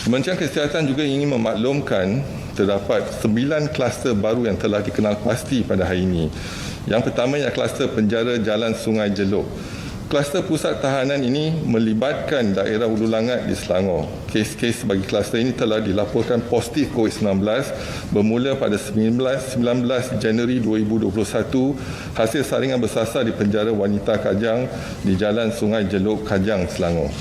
Kementerian Kesihatan juga ingin memaklumkan terdapat 9 kluster baru yang telah dikenal pasti pada hari ini. Yang pertama ialah kluster penjara Jalan Sungai Jelok. Kluster pusat tahanan ini melibatkan daerah Hulu Langat di Selangor. Kes-kes bagi kluster ini telah dilaporkan positif COVID-19 bermula pada 19 Januari 2021 hasil saringan bersasar di penjara wanita Kajang di Jalan Sungai Jelok, Kajang, Selangor.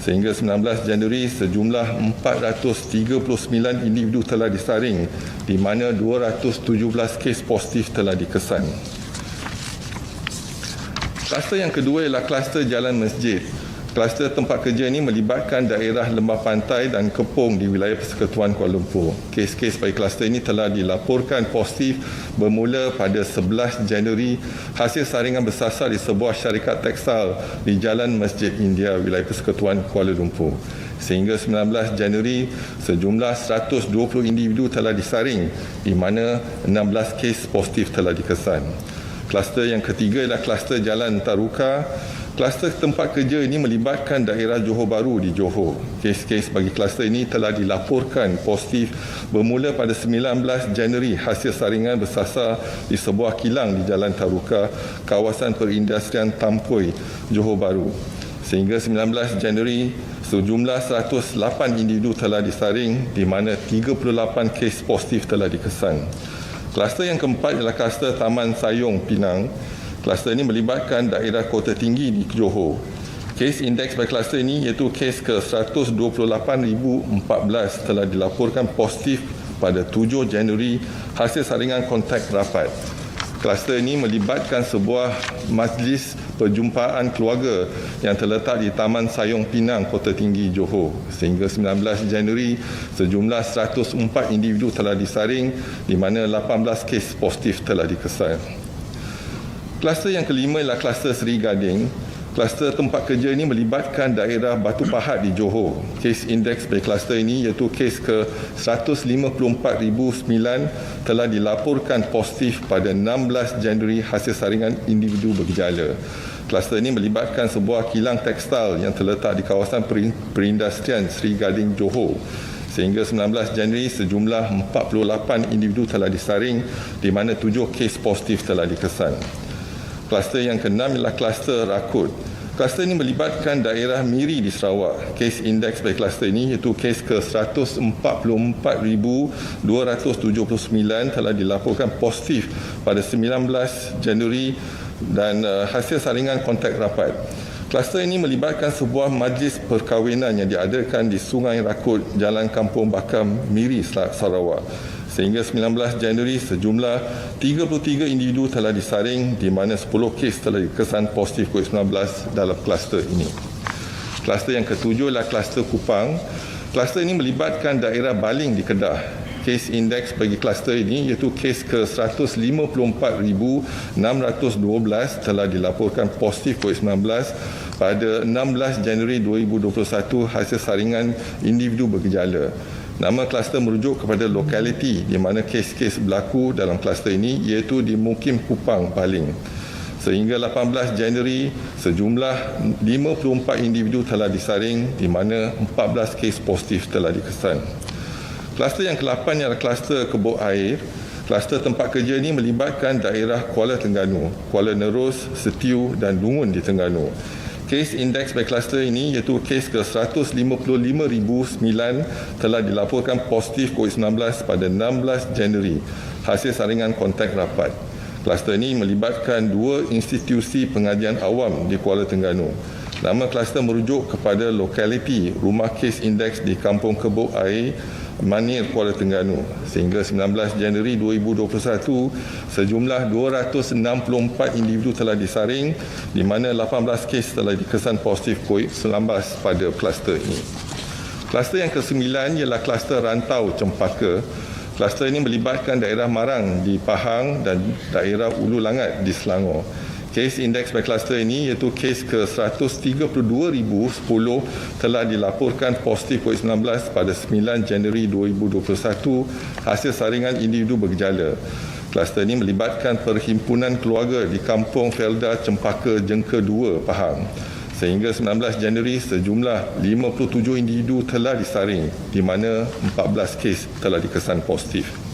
Sehingga 19 Januari sejumlah 439 individu telah disaring di mana 217 kes positif telah dikesan. Kluster yang kedua ialah kluster Jalan Masjid. Kluster tempat kerja ini melibatkan daerah Lembah Pantai dan Kepong di wilayah Persekutuan Kuala Lumpur. Kes-kes bagi kluster ini telah dilaporkan positif bermula pada 11 Januari hasil saringan bersasar di sebuah syarikat tekstil di Jalan Masjid India, wilayah Persekutuan Kuala Lumpur. Sehingga 19 Januari, sejumlah 120 individu telah disaring di mana 16 kes positif telah dikesan. Kluster yang ketiga ialah kluster Jalan Taruka. Kluster tempat kerja ini melibatkan daerah Johor Bahru di Johor. Kes-kes bagi kluster ini telah dilaporkan positif bermula pada 19 Januari hasil saringan bersasar di sebuah kilang di Jalan Taruka, kawasan perindustrian Tampoi, Johor Bahru. Sehingga 19 Januari, sejumlah 108 individu telah disaring di mana 38 kes positif telah dikesan. Kluster yang keempat ialah kluster Taman Sayong, Penang. Kluster ini melibatkan daerah Kota Tinggi di Johor. Kes indeks pada kluster ini iaitu kes ke-128,014 telah dilaporkan positif pada 7 Januari hasil saringan kontak rapat. Kluster ini melibatkan sebuah majlis perjumpaan keluarga yang terletak di Taman Sayong Penang, Kota Tinggi, Johor. Sehingga 19 Januari, sejumlah 104 individu telah disaring di mana 18 kes positif telah dikesan. Kluster yang kelima ialah kluster Seri Gading. Kluster tempat kerja ini melibatkan daerah Batu Pahat di Johor. Kes indeks bagi kluster ini iaitu kes ke-154,009 telah dilaporkan positif pada 16 Januari hasil saringan individu bergejala. Kluster ini melibatkan sebuah kilang tekstil yang terletak di kawasan perindustrian Seri Gading, Johor. Sehingga 19 Januari sejumlah 48 individu telah disaring di mana 7 kes positif telah dikesan. Kluster yang keenam ialah kluster Rakut. Kluster ini melibatkan daerah Miri di Sarawak. Kes indeks bagi kluster ini iaitu kes ke-144,279 telah dilaporkan positif pada 19 Januari dan hasil saringan kontak rapat. Kluster ini melibatkan sebuah majlis perkahwinan yang diadakan di Sungai Rakut, Jalan Kampung Bakam, Miri, Sarawak. Sehingga 19 Januari sejumlah 33 individu telah disaring di mana 10 kes telah dikesan positif COVID-19 dalam kluster ini. Kluster yang ketujuh ialah kluster Kupang. Kluster ini melibatkan daerah Baling di Kedah. Kes indeks bagi kluster ini iaitu kes ke-154,612 telah dilaporkan positif COVID-19 pada 16 Januari 2021 hasil saringan individu bergejala. Nama kluster merujuk kepada lokaliti di mana kes-kes berlaku dalam kluster ini iaitu di Mukim Kupang, Baling. Sehingga 18 Januari, sejumlah 54 individu telah disaring di mana 14 kes positif telah dikesan. Kluster yang ke-8 ialah kluster Kebuk Air. Kluster tempat kerja ini melibatkan daerah Kuala Terengganu, Kuala Nerus, Setiu dan Lungun di Terengganu. Kes indeks bagi kluster ini iaitu kes ke-155,009 telah dilaporkan positif COVID-19 pada 16 Januari hasil saringan kontak rapat. Kluster ini melibatkan 2 institusi pengajian awam di Kuala Terengganu. Nama kluster merujuk kepada lokaliti rumah kes indeks di Kampung Kebuk Air, Manir, Kuala Terengganu. Sehingga 19 Januari 2021, sejumlah 264 individu telah disaring di mana 18 kes telah dikesan positif COVID-19 pada kluster ini. Kluster yang ke-9 ialah kluster Rantau Cempaka. Kluster ini melibatkan daerah Marang di Pahang dan daerah Hulu Langat di Selangor. Kes indeks bagi kluster ini iaitu kes ke-132,010 telah dilaporkan positif COVID-19 pada 9 Januari 2021 hasil saringan individu bergejala. Kluster ini melibatkan perhimpunan keluarga di Kampung Felda Cempaka Jengka 2, Pahang. Sehingga 19 Januari sejumlah 57 individu telah disaring di mana 14 kes telah dikesan positif.